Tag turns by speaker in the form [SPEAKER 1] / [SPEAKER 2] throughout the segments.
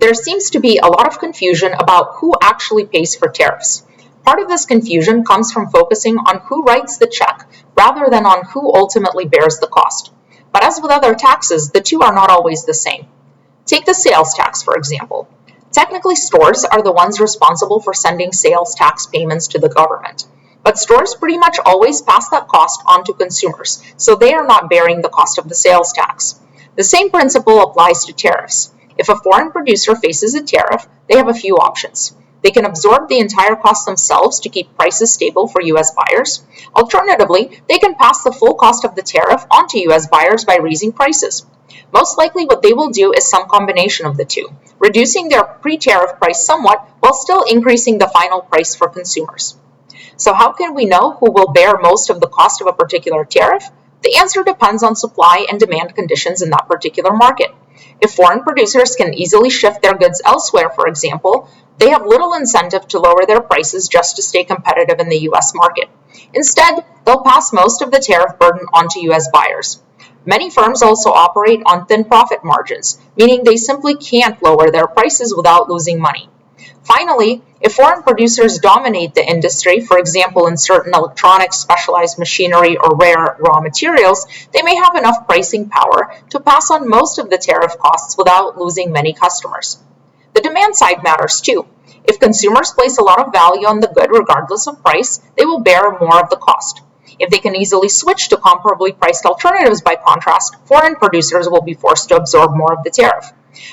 [SPEAKER 1] there seems to be a lot of confusion about who actually pays for tariffs. Part of this confusion comes from focusing on who writes the check rather than on who ultimately bears the cost. But as with other taxes, the two are not always the same. Take the sales tax, for example. Technically, stores are the ones responsible for sending sales tax payments to the government. But stores pretty much always pass that cost on to consumers, so they are not bearing the cost of the sales tax. The same principle applies to tariffs. If a foreign producer faces a tariff, they have a few options. They can absorb the entire cost themselves to keep prices stable for U.S. buyers. Alternatively, they can pass the full cost of the tariff onto U.S. buyers by raising prices. Most likely what they will do is some combination of the two, reducing their pre-tariff price somewhat while still increasing the final price for consumers. So how can we know who will bear most of the cost of a particular tariff? The answer depends on supply and demand conditions in that particular market. If foreign producers can easily shift their goods elsewhere, for example, they have little incentive to lower their prices just to stay competitive in the U.S. market. Instead, they'll pass most of the tariff burden onto U.S. buyers. Many firms also operate on thin profit margins, meaning they simply can't lower their prices without losing money. Finally, if foreign producers dominate the industry, for example in certain electronics, specialized machinery, or rare raw materials, they may have enough pricing power to pass on most of the tariff costs without losing many customers. The demand side matters too. If consumers place a lot of value on the good regardless of price, they will bear more of the cost. If they can easily switch to comparably priced alternatives, by contrast, foreign producers will be forced to absorb more of the tariff.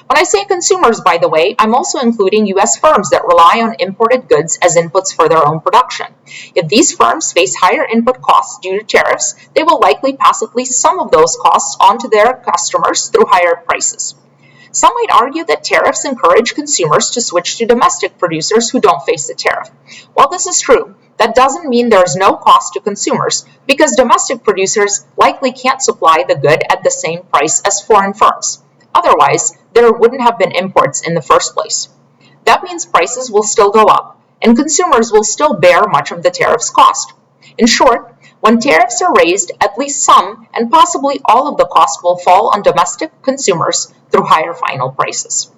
[SPEAKER 1] When I say consumers, by the way, I'm also including U.S. firms that rely on imported goods as inputs for their own production. If these firms face higher input costs due to tariffs, they will likely pass at least some of those costs on to their customers through higher prices. Some might argue that tariffs encourage consumers to switch to domestic producers who don't face the tariff. While this is true, that doesn't mean there is no cost to consumers, because domestic producers likely can't supply the good at the same price as foreign firms. Otherwise, there wouldn't have been imports in the first place. That means prices will still go up, and consumers will still bear much of the tariff's cost. In short, when tariffs are raised, at least some, and possibly all of the cost will fall on domestic consumers through higher final prices.